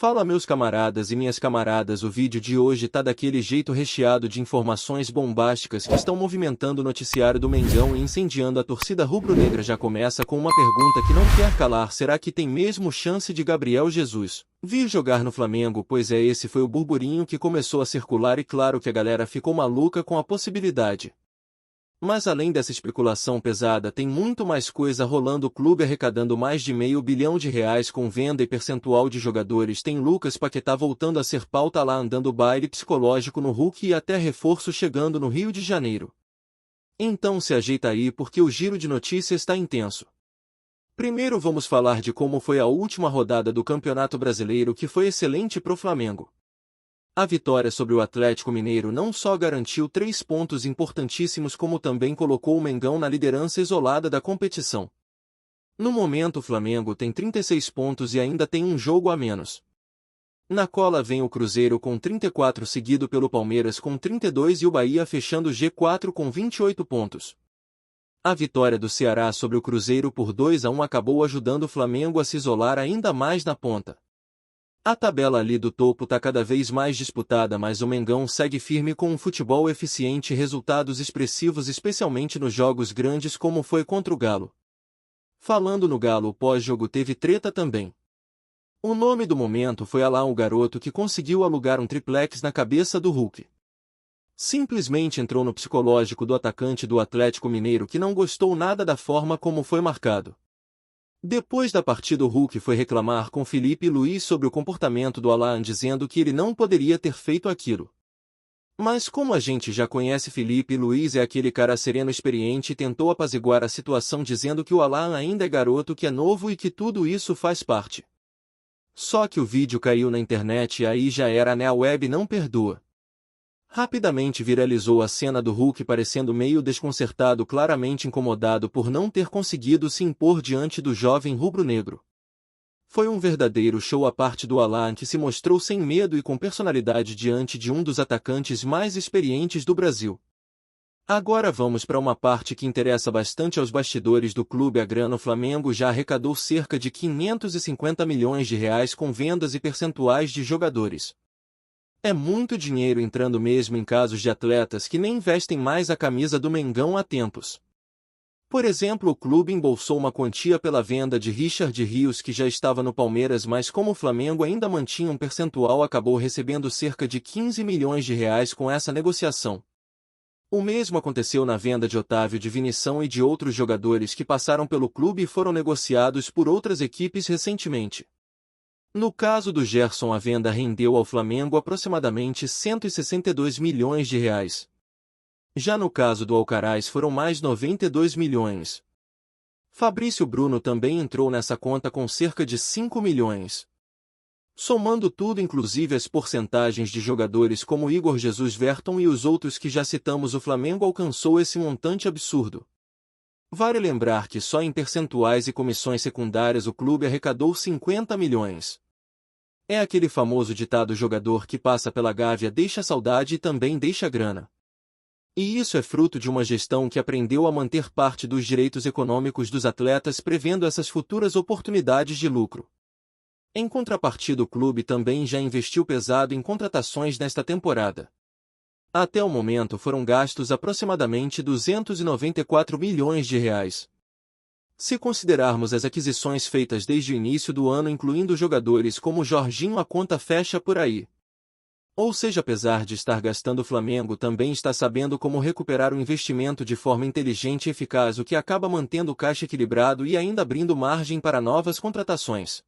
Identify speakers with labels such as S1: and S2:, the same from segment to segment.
S1: Fala meus camaradas e minhas camaradas, o vídeo de hoje tá daquele jeito recheado de informações bombásticas que estão movimentando o noticiário do Mengão e incendiando a torcida rubro-negra. Já começa com uma pergunta que não quer calar: será que tem mesmo chance de Gabriel Jesus vir jogar no Flamengo? Pois é, esse foi o burburinho que começou a circular e claro que a galera ficou maluca com a possibilidade. Mas além dessa especulação pesada, tem muito mais coisa rolando. O clube arrecadando mais de R$500 milhão com venda e percentual de jogadores. Tem Lucas Paquetá voltando a ser pauta lá, andando baile psicológico no Hulk e até reforço chegando no Rio de Janeiro. Então se ajeita aí porque o giro de notícias está intenso. Primeiro vamos falar de como foi a última rodada do Campeonato Brasileiro, que foi excelente pro Flamengo. A vitória sobre o Atlético Mineiro não só garantiu 3 pontos importantíssimos, como também colocou o Mengão na liderança isolada da competição. No momento o Flamengo tem 36 pontos e ainda tem um jogo a menos. Na cola vem o Cruzeiro com 34, seguido pelo Palmeiras com 32 e o Bahia fechando o G4 com 28 pontos. A vitória do Ceará sobre o Cruzeiro por 2-1 acabou ajudando o Flamengo a se isolar ainda mais na ponta. A tabela ali do topo tá cada vez mais disputada, mas o Mengão segue firme com um futebol eficiente e resultados expressivos, especialmente nos jogos grandes como foi contra o Galo. Falando no Galo, o pós-jogo teve treta também. O nome do momento foi Alan, o garoto que conseguiu alugar um triplex na cabeça do Hulk. Simplesmente entrou no psicológico do atacante do Atlético Mineiro, que não gostou nada da forma como foi marcado. Depois da partida, o Hulk foi reclamar com Felipe Luiz sobre o comportamento do Alan, dizendo que ele não poderia ter feito aquilo. Mas como a gente já conhece, Felipe Luiz é aquele cara sereno, experiente, e tentou apaziguar a situação dizendo que o Alan ainda é garoto, que é novo e que tudo isso faz parte. Só que o vídeo caiu na internet e aí já era, né? A web não perdoa. Rapidamente viralizou a cena do Hulk parecendo meio desconcertado, claramente incomodado por não ter conseguido se impor diante do jovem rubro-negro. Foi um verdadeiro show a parte do Alan, que se mostrou sem medo e com personalidade diante de um dos atacantes mais experientes do Brasil. Agora vamos para uma parte que interessa bastante aos bastidores do clube. A grana: o Flamengo já arrecadou cerca de R$550 milhões com vendas e percentuais de jogadores. É muito dinheiro entrando mesmo em casos de atletas que nem vestem mais a camisa do Mengão há tempos. Por exemplo, o clube embolsou uma quantia pela venda de Richard Rios, que já estava no Palmeiras, mas como o Flamengo ainda mantinha um percentual, acabou recebendo cerca de R$15 milhões com essa negociação. O mesmo aconteceu na venda de Otávio de Vinição e de outros jogadores que passaram pelo clube e foram negociados por outras equipes recentemente. No caso do Gerson, a venda rendeu ao Flamengo aproximadamente R$162 milhões. Já no caso do Alcaraz foram mais R$92 milhões. Fabrício Bruno também entrou nessa conta com cerca de R$5 milhões. Somando tudo, inclusive as porcentagens de jogadores como Igor Jesus, Verton e os outros que já citamos, o Flamengo alcançou esse montante absurdo. Vale lembrar que só em percentuais e comissões secundárias o clube arrecadou R$50 milhões. É aquele famoso ditado: jogador que passa pela Gávea deixa saudade e também deixa grana. E isso é fruto de uma gestão que aprendeu a manter parte dos direitos econômicos dos atletas, prevendo essas futuras oportunidades de lucro. Em contrapartida, o clube também já investiu pesado em contratações nesta temporada. Até o momento foram gastos aproximadamente R$294 milhões. Se considerarmos as aquisições feitas desde o início do ano, incluindo jogadores como Jorginho, a conta fecha por aí. Ou seja, apesar de estar gastando, o Flamengo também está sabendo como recuperar o investimento de forma inteligente e eficaz, o que acaba mantendo o caixa equilibrado e ainda abrindo margem para novas contratações.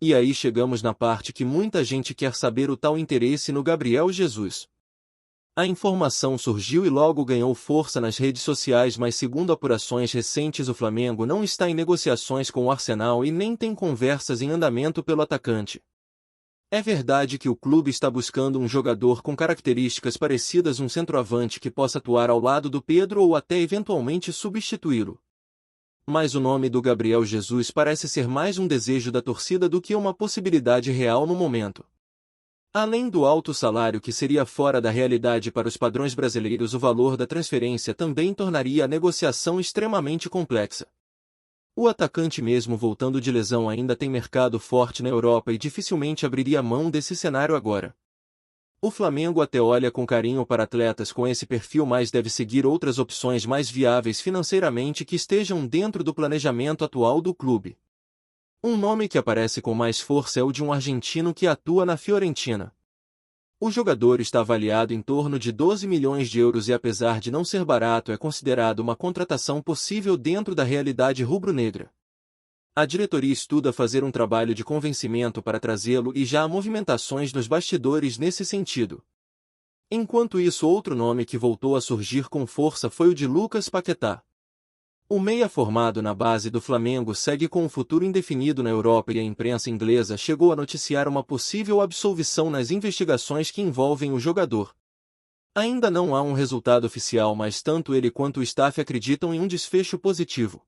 S1: E aí chegamos na parte que muita gente quer saber: o tal interesse no Gabriel Jesus. A informação surgiu e logo ganhou força nas redes sociais, mas segundo apurações recentes, o Flamengo não está em negociações com o Arsenal e nem tem conversas em andamento pelo atacante. É verdade que o clube está buscando um jogador com características parecidas, um centroavante que possa atuar ao lado do Pedro ou até eventualmente substituí-lo. Mas o nome do Gabriel Jesus parece ser mais um desejo da torcida do que uma possibilidade real no momento. Além do alto salário, que seria fora da realidade para os padrões brasileiros, o valor da transferência também tornaria a negociação extremamente complexa. O atacante mesmo voltando de lesão ainda tem mercado forte na Europa e dificilmente abriria mão desse cenário agora. O Flamengo até olha com carinho para atletas com esse perfil, mas deve seguir outras opções mais viáveis financeiramente que estejam dentro do planejamento atual do clube. Um nome que aparece com mais força é o de um argentino que atua na Fiorentina. O jogador está avaliado em torno de 12 milhões de euros e, apesar de não ser barato, é considerado uma contratação possível dentro da realidade rubro-negra. A diretoria estuda fazer um trabalho de convencimento para trazê-lo e já há movimentações nos bastidores nesse sentido. Enquanto isso, outro nome que voltou a surgir com força foi o de Lucas Paquetá. O meia formado na base do Flamengo segue com um futuro indefinido na Europa e a imprensa inglesa chegou a noticiar uma possível absolvição nas investigações que envolvem o jogador. Ainda não há um resultado oficial, mas tanto ele quanto o staff acreditam em um desfecho positivo.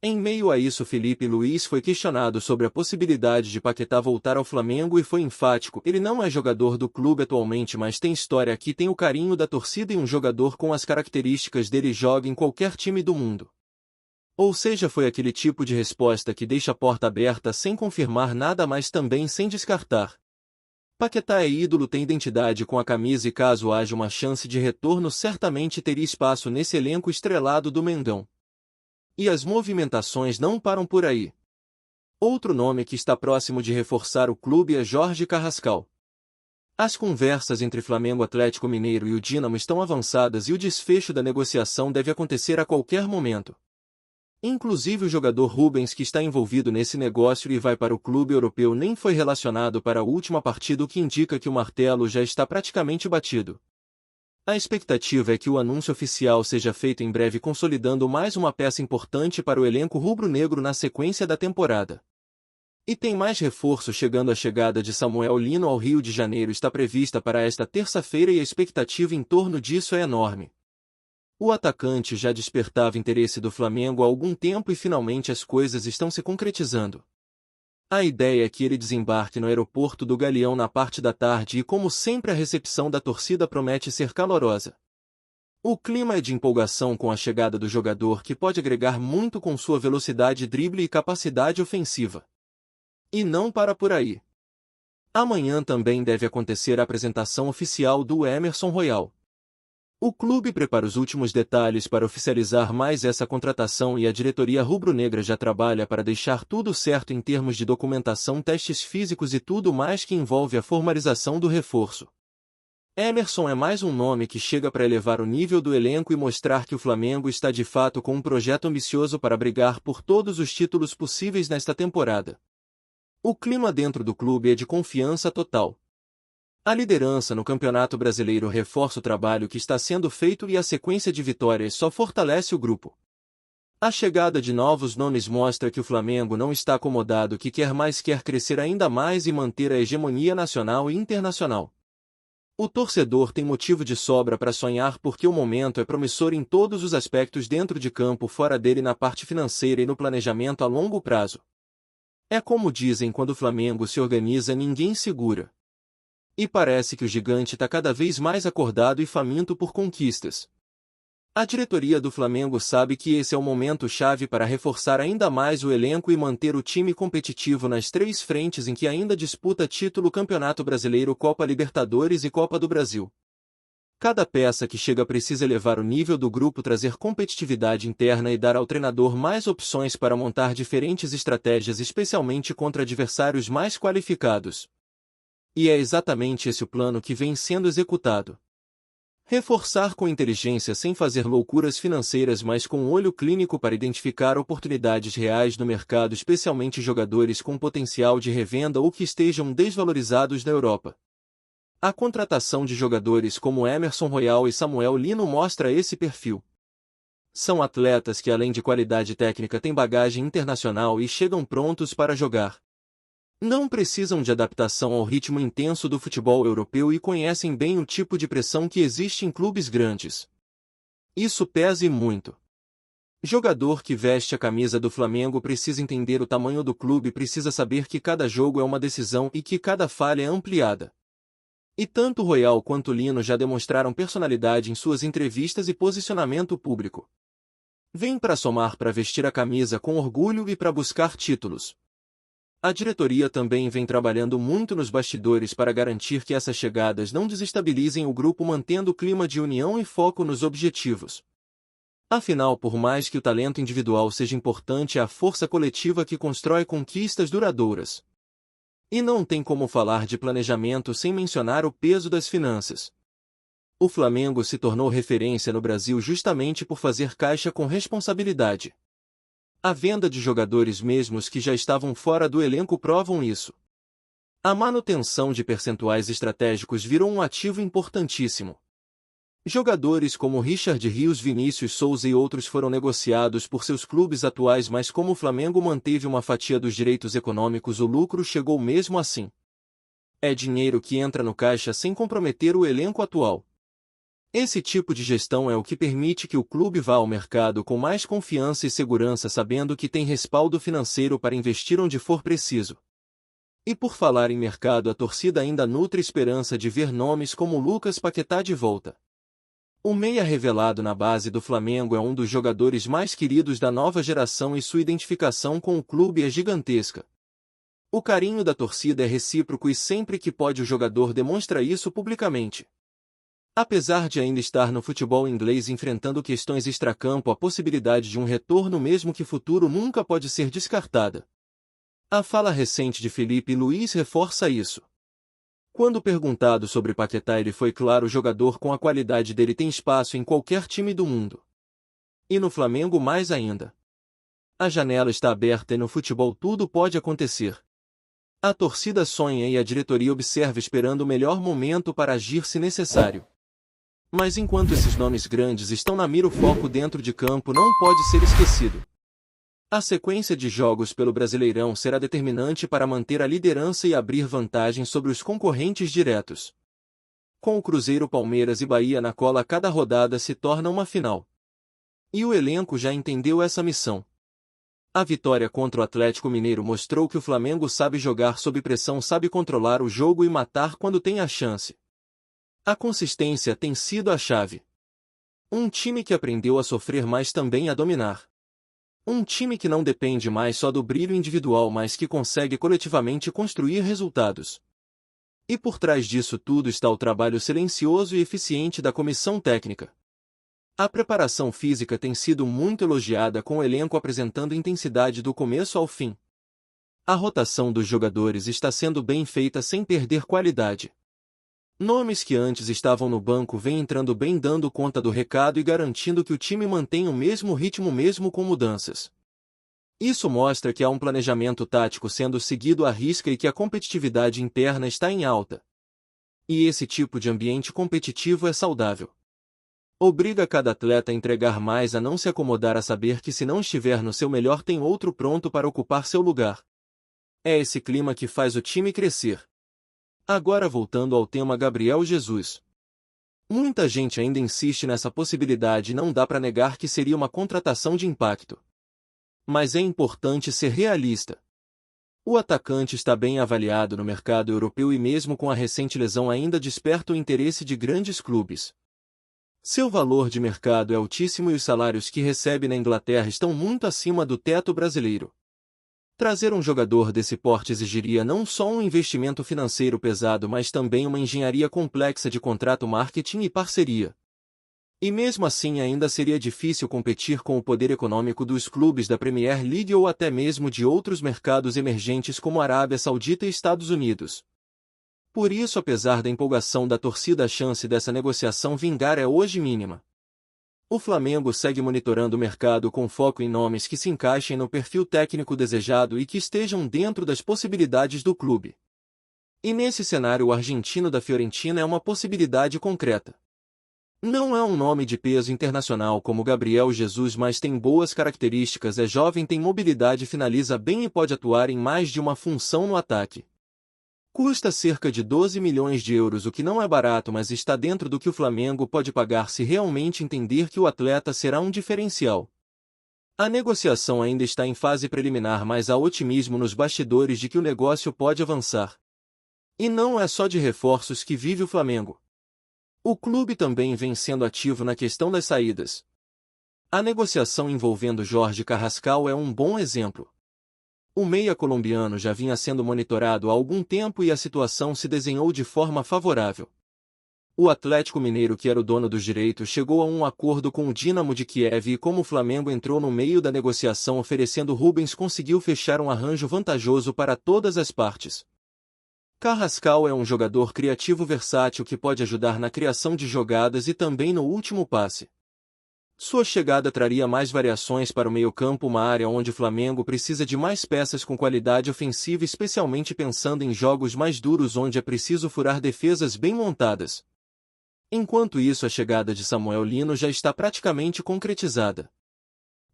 S1: Em meio a isso, Felipe Luiz foi questionado sobre a possibilidade de Paquetá voltar ao Flamengo e foi enfático: ele não é jogador do clube atualmente, mas tem história aqui, tem o carinho da torcida e um jogador com as características dele joga em qualquer time do mundo. Ou seja, foi aquele tipo de resposta que deixa a porta aberta sem confirmar nada, mas também sem descartar. Paquetá é ídolo, tem identidade com a camisa e caso haja uma chance de retorno certamente teria espaço nesse elenco estrelado do Mengão. E as movimentações não param por aí. Outro nome que está próximo de reforçar o clube é Jorge Carrascal. As conversas entre Flamengo, Atlético Mineiro e o Dínamo estão avançadas e o desfecho da negociação deve acontecer a qualquer momento. Inclusive o jogador Rubens, que está envolvido nesse negócio e vai para o clube europeu, nem foi relacionado para a última partida, o que indica que o martelo já está praticamente batido. A expectativa é que o anúncio oficial seja feito em breve, consolidando mais uma peça importante para o elenco rubro-negro na sequência da temporada. E tem mais reforço chegando. A chegada de Samuel Lino ao Rio de Janeiro está prevista para esta terça-feira e a expectativa em torno disso é enorme. O atacante já despertava interesse do Flamengo há algum tempo e finalmente as coisas estão se concretizando. A ideia é que ele desembarque no aeroporto do Galeão na parte da tarde e, como sempre, a recepção da torcida promete ser calorosa. O clima é de empolgação com a chegada do jogador, que pode agregar muito com sua velocidade, drible e capacidade ofensiva. E não para por aí. Amanhã também deve acontecer a apresentação oficial do Emerson Royal. O clube prepara os últimos detalhes para oficializar mais essa contratação e a diretoria rubro-negra já trabalha para deixar tudo certo em termos de documentação, testes físicos e tudo mais que envolve a formalização do reforço. Emerson é mais um nome que chega para elevar o nível do elenco e mostrar que o Flamengo está de fato com um projeto ambicioso para brigar por todos os títulos possíveis nesta temporada. O clima dentro do clube é de confiança total. A liderança no Campeonato Brasileiro reforça o trabalho que está sendo feito e a sequência de vitórias só fortalece o grupo. A chegada de novos nomes mostra que o Flamengo não está acomodado, que quer mais, quer crescer ainda mais e manter a hegemonia nacional e internacional. O torcedor tem motivo de sobra para sonhar, porque o momento é promissor em todos os aspectos, dentro de campo, fora dele, na parte financeira e no planejamento a longo prazo. É como dizem, quando o Flamengo se organiza, ninguém segura. E parece que o gigante está cada vez mais acordado e faminto por conquistas. A diretoria do Flamengo sabe que esse é o momento-chave para reforçar ainda mais o elenco e manter o time competitivo nas três frentes em que ainda disputa título: Campeonato Brasileiro, Copa Libertadores e Copa do Brasil. Cada peça que chega precisa elevar o nível do grupo, trazer competitividade interna e dar ao treinador mais opções para montar diferentes estratégias, especialmente contra adversários mais qualificados. E é exatamente esse o plano que vem sendo executado. Reforçar com inteligência, sem fazer loucuras financeiras, mas com um olho clínico para identificar oportunidades reais no mercado, especialmente jogadores com potencial de revenda ou que estejam desvalorizados na Europa. A contratação de jogadores como Emerson Royal e Samuel Lino mostra esse perfil. São atletas que, além de qualidade técnica, têm bagagem internacional e chegam prontos para jogar. Não precisam de adaptação ao ritmo intenso do futebol europeu e conhecem bem o tipo de pressão que existe em clubes grandes. Isso pesa e muito. Jogador que veste a camisa do Flamengo precisa entender o tamanho do clube, precisa saber que cada jogo é uma decisão e que cada falha é ampliada. E tanto Royal quanto Lino já demonstraram personalidade em suas entrevistas e posicionamento público. Vem para somar, para vestir a camisa com orgulho e para buscar títulos. A diretoria também vem trabalhando muito nos bastidores para garantir que essas chegadas não desestabilizem o grupo, mantendo o clima de união e foco nos objetivos. Afinal, por mais que o talento individual seja importante, é a força coletiva que constrói conquistas duradouras. E não tem como falar de planejamento sem mencionar o peso das finanças. O Flamengo se tornou referência no Brasil justamente por fazer caixa com responsabilidade. A venda de jogadores mesmos que já estavam fora do elenco provam isso. A manutenção de percentuais estratégicos virou um ativo importantíssimo. Jogadores como Richard Rios, Vinícius Souza e outros foram negociados por seus clubes atuais, mas como o Flamengo manteve uma fatia dos direitos econômicos, o lucro chegou mesmo assim. É dinheiro que entra no caixa sem comprometer o elenco atual. Esse tipo de gestão é o que permite que o clube vá ao mercado com mais confiança e segurança, sabendo que tem respaldo financeiro para investir onde for preciso. E por falar em mercado, a torcida ainda nutre esperança de ver nomes como Lucas Paquetá de volta. O meia revelado na base do Flamengo é um dos jogadores mais queridos da nova geração e sua identificação com o clube é gigantesca. O carinho da torcida é recíproco e sempre que pode o jogador demonstra isso publicamente. Apesar de ainda estar no futebol inglês enfrentando questões extracampo, a possibilidade de um retorno, mesmo que futuro, nunca pode ser descartada. A fala recente de Felipe Luiz reforça isso. Quando perguntado sobre Paquetá, ele foi claro: o jogador com a qualidade dele tem espaço em qualquer time do mundo. E no Flamengo mais ainda. A janela está aberta e no futebol tudo pode acontecer. A torcida sonha e a diretoria observa, esperando o melhor momento para agir se necessário. Mas enquanto esses nomes grandes estão na mira, o foco dentro de campo não pode ser esquecido. A sequência de jogos pelo Brasileirão será determinante para manter a liderança e abrir vantagem sobre os concorrentes diretos. Com o Cruzeiro, Palmeiras e Bahia na cola, cada rodada se torna uma final. E o elenco já entendeu essa missão. A vitória contra o Atlético Mineiro mostrou que o Flamengo sabe jogar sob pressão, sabe controlar o jogo e matar quando tem a chance. A consistência tem sido a chave. Um time que aprendeu a sofrer, mas também a dominar. Um time que não depende mais só do brilho individual, mas que consegue coletivamente construir resultados. E por trás disso tudo está o trabalho silencioso e eficiente da comissão técnica. A preparação física tem sido muito elogiada, com o elenco apresentando intensidade do começo ao fim. A rotação dos jogadores está sendo bem feita sem perder qualidade. Nomes que antes estavam no banco vêm entrando bem, dando conta do recado e garantindo que o time mantenha o mesmo ritmo mesmo com mudanças. Isso mostra que há um planejamento tático sendo seguido à risca e que a competitividade interna está em alta. E esse tipo de ambiente competitivo é saudável. Obriga cada atleta a entregar mais, a não se acomodar, a saber que se não estiver no seu melhor tem outro pronto para ocupar seu lugar. É esse clima que faz o time crescer. Agora voltando ao tema Gabriel Jesus. Muita gente ainda insiste nessa possibilidade e não dá para negar que seria uma contratação de impacto. Mas é importante ser realista. O atacante está bem avaliado no mercado europeu e mesmo com a recente lesão ainda desperta o interesse de grandes clubes. Seu valor de mercado é altíssimo e os salários que recebe na Inglaterra estão muito acima do teto brasileiro. Trazer um jogador desse porte exigiria não só um investimento financeiro pesado, mas também uma engenharia complexa de contrato, marketing e parceria. E mesmo assim ainda seria difícil competir com o poder econômico dos clubes da Premier League ou até mesmo de outros mercados emergentes como Arábia Saudita e Estados Unidos. Por isso, apesar da empolgação da torcida, a chance dessa negociação vingar é hoje mínima. O Flamengo segue monitorando o mercado com foco em nomes que se encaixem no perfil técnico desejado e que estejam dentro das possibilidades do clube. E nesse cenário, o argentino da Fiorentina é uma possibilidade concreta. Não é um nome de peso internacional como Gabriel Jesus, mas tem boas características, é jovem, tem mobilidade, finaliza bem e pode atuar em mais de uma função no ataque. Custa cerca de 12 milhões de euros, o que não é barato, mas está dentro do que o Flamengo pode pagar se realmente entender que o atleta será um diferencial. A negociação ainda está em fase preliminar, mas há otimismo nos bastidores de que o negócio pode avançar. E não é só de reforços que vive o Flamengo. O clube também vem sendo ativo na questão das saídas. A negociação envolvendo Jorge Carrascal é um bom exemplo. O meia colombiano já vinha sendo monitorado há algum tempo e a situação se desenhou de forma favorável. O Atlético Mineiro, que era o dono dos direitos, chegou a um acordo com o Dínamo de Kiev e como o Flamengo entrou no meio da negociação oferecendo Rubens, conseguiu fechar um arranjo vantajoso para todas as partes. Carrascal é um jogador criativo versátil que pode ajudar na criação de jogadas e também no último passe. Sua chegada traria mais variações para o meio-campo, uma área onde o Flamengo precisa de mais peças com qualidade ofensiva, especialmente pensando em jogos mais duros onde é preciso furar defesas bem montadas. Enquanto isso, a chegada de Samuel Lino já está praticamente concretizada.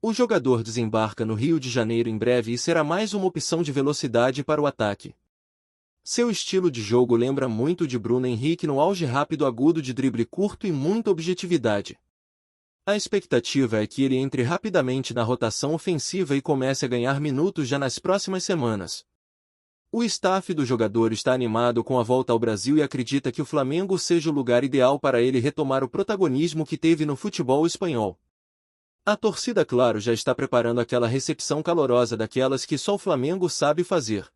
S1: O jogador desembarca no Rio de Janeiro em breve e será mais uma opção de velocidade para o ataque. Seu estilo de jogo lembra muito de Bruno Henrique no auge rápido, agudo, de drible curto e muita objetividade. A expectativa é que ele entre rapidamente na rotação ofensiva e comece a ganhar minutos já nas próximas semanas. O staff do jogador está animado com a volta ao Brasil e acredita que o Flamengo seja o lugar ideal para ele retomar o protagonismo que teve no futebol espanhol. A torcida, claro, já está preparando aquela recepção calorosa daquelas que só o Flamengo sabe fazer.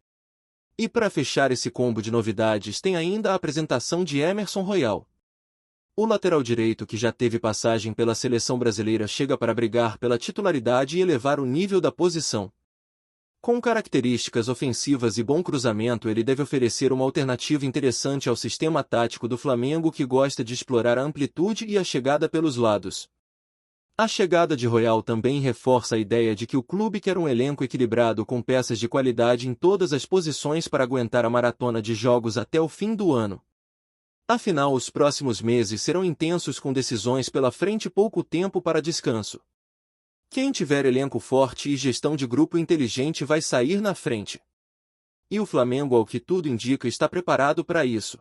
S1: E para fechar esse combo de novidades tem ainda a apresentação de Emerson Royal. O lateral direito, que já teve passagem pela seleção brasileira, chega para brigar pela titularidade e elevar o nível da posição. Com características ofensivas e bom cruzamento, ele deve oferecer uma alternativa interessante ao sistema tático do Flamengo, que gosta de explorar a amplitude e a chegada pelos lados. A chegada de Royal também reforça a ideia de que o clube quer um elenco equilibrado com peças de qualidade em todas as posições para aguentar a maratona de jogos até o fim do ano. Afinal, os próximos meses serão intensos com decisões pela frente e pouco tempo para descanso. Quem tiver elenco forte e gestão de grupo inteligente vai sair na frente. E o Flamengo, ao que tudo indica, está preparado para isso.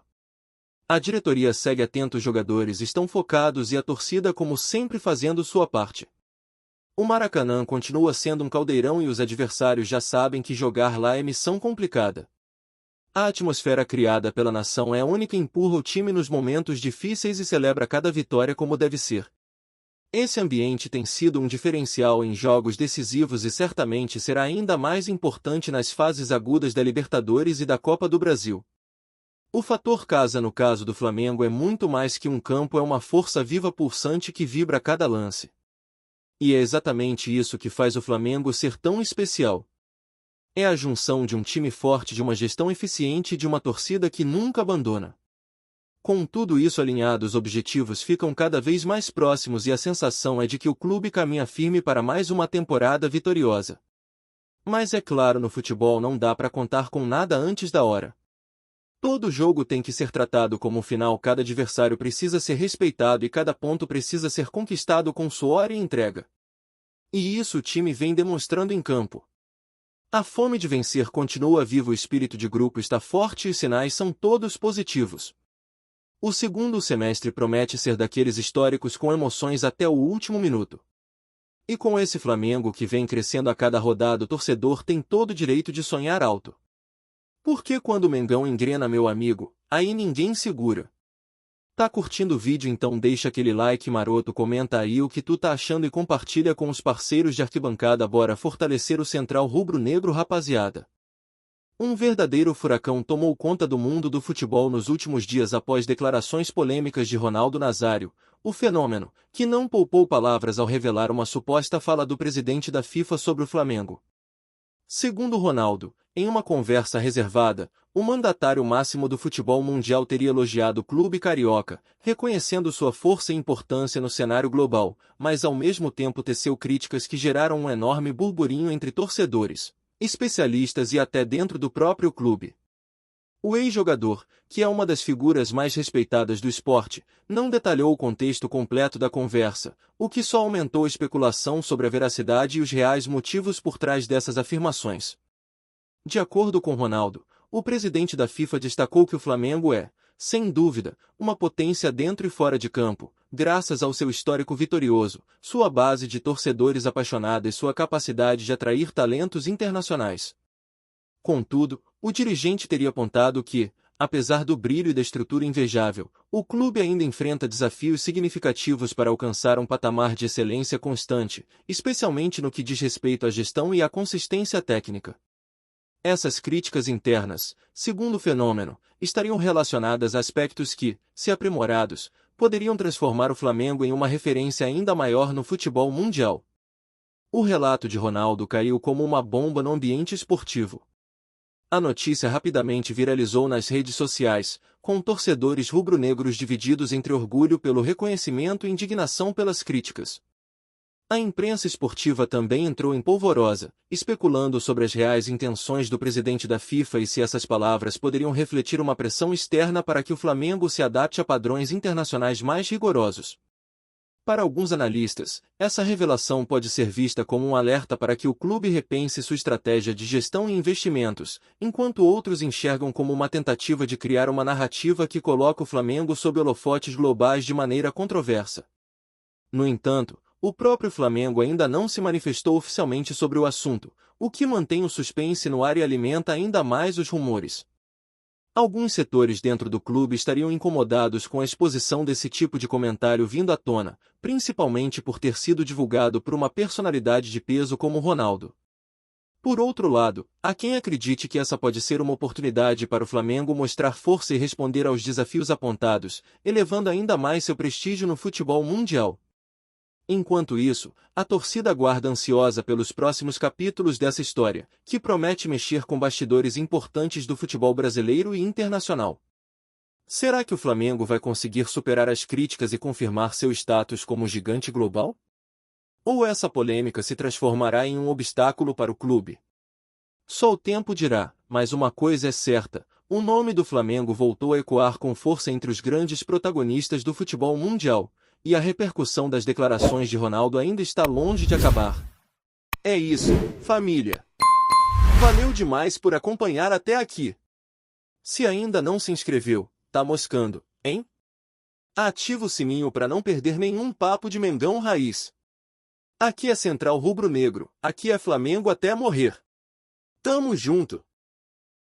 S1: A diretoria segue atenta, os jogadores estão focados e a torcida, como sempre, fazendo sua parte. O Maracanã continua sendo um caldeirão e os adversários já sabem que jogar lá é missão complicada. A atmosfera criada pela nação é única e empurra o time nos momentos difíceis e celebra cada vitória como deve ser. Esse ambiente tem sido um diferencial em jogos decisivos e certamente será ainda mais importante nas fases agudas da Libertadores e da Copa do Brasil. O fator casa no caso do Flamengo é muito mais que um campo, é uma força viva pulsante que vibra a cada lance. E é exatamente isso que faz o Flamengo ser tão especial. É a junção de um time forte, de uma gestão eficiente e de uma torcida que nunca abandona. Com tudo isso alinhado, os objetivos ficam cada vez mais próximos e a sensação é de que o clube caminha firme para mais uma temporada vitoriosa. Mas é claro, no futebol não dá para contar com nada antes da hora. Todo jogo tem que ser tratado como um final, cada adversário precisa ser respeitado e cada ponto precisa ser conquistado com suor e entrega. E isso o time vem demonstrando em campo. A fome de vencer continua viva, o espírito de grupo está forte e os sinais são todos positivos. O segundo semestre promete ser daqueles históricos, com emoções até o último minuto. E com esse Flamengo que vem crescendo a cada rodada, o torcedor tem todo o direito de sonhar alto. Porque quando o Mengão engrena, meu amigo, aí ninguém segura. Tá curtindo o vídeo? Então deixa aquele like maroto, comenta aí o que tu tá achando e compartilha com os parceiros de arquibancada. Bora fortalecer o Central Rubro-Negro, rapaziada. Um verdadeiro furacão tomou conta do mundo do futebol nos últimos dias após declarações polêmicas de Ronaldo Nazário, o fenômeno, que não poupou palavras ao revelar uma suposta fala do presidente da FIFA sobre o Flamengo. Segundo Ronaldo, em uma conversa reservada, o mandatário máximo do futebol mundial teria elogiado o clube carioca, reconhecendo sua força e importância no cenário global, mas ao mesmo tempo teceu críticas que geraram um enorme burburinho entre torcedores, especialistas e até dentro do próprio clube. O ex-jogador, que é uma das figuras mais respeitadas do esporte, não detalhou o contexto completo da conversa, o que só aumentou a especulação sobre a veracidade e os reais motivos por trás dessas afirmações. De acordo com Ronaldo, o presidente da FIFA destacou que o Flamengo é, sem dúvida, uma potência dentro e fora de campo, graças ao seu histórico vitorioso, sua base de torcedores apaixonada e sua capacidade de atrair talentos internacionais. Contudo, o dirigente teria apontado que, Apesar do brilho e da estrutura invejável, o clube ainda enfrenta desafios significativos para alcançar um patamar de excelência constante, especialmente no que diz respeito à gestão e à consistência técnica. Essas críticas internas, segundo o fenômeno, estariam relacionadas a aspectos que, se aprimorados, poderiam transformar o Flamengo em uma referência ainda maior no futebol mundial. O relato de Ronaldo caiu como uma bomba no ambiente esportivo. A notícia rapidamente viralizou nas redes sociais, com torcedores rubro-negros divididos entre orgulho pelo reconhecimento e indignação pelas críticas. A imprensa esportiva também entrou em polvorosa, especulando sobre as reais intenções do presidente da FIFA e se essas palavras poderiam refletir uma pressão externa para que o Flamengo se adapte a padrões internacionais mais rigorosos. Para alguns analistas, essa revelação pode ser vista como um alerta para que o clube repense sua estratégia de gestão e investimentos, enquanto outros enxergam como uma tentativa de criar uma narrativa que coloca o Flamengo sob holofotes globais de maneira controversa. No entanto, o próprio Flamengo ainda não se manifestou oficialmente sobre o assunto, o que mantém o suspense no ar e alimenta ainda mais os rumores. Alguns setores dentro do clube estariam incomodados com a exposição desse tipo de comentário vindo à tona, principalmente por ter sido divulgado por uma personalidade de peso como Ronaldo. Por outro lado, há quem acredite que essa pode ser uma oportunidade para o Flamengo mostrar força e responder aos desafios apontados, elevando ainda mais seu prestígio no futebol mundial. Enquanto isso, a torcida aguarda ansiosa pelos próximos capítulos dessa história, que promete mexer com bastidores importantes do futebol brasileiro e internacional. Será que o Flamengo vai conseguir superar as críticas e confirmar seu status como gigante global? Ou essa polêmica se transformará em um obstáculo para o clube? Só o tempo dirá, mas uma coisa é certa, o nome do Flamengo voltou a ecoar com força entre os grandes protagonistas do futebol mundial, e a repercussão das declarações de Ronaldo ainda está longe de acabar. É isso, família. Valeu demais por acompanhar até aqui. Se ainda não se inscreveu, tá moscando, hein? Ativa o sininho para não perder nenhum papo de Mengão Raiz. Aqui é Central Rubro Negro, aqui é Flamengo até morrer. Tamo junto!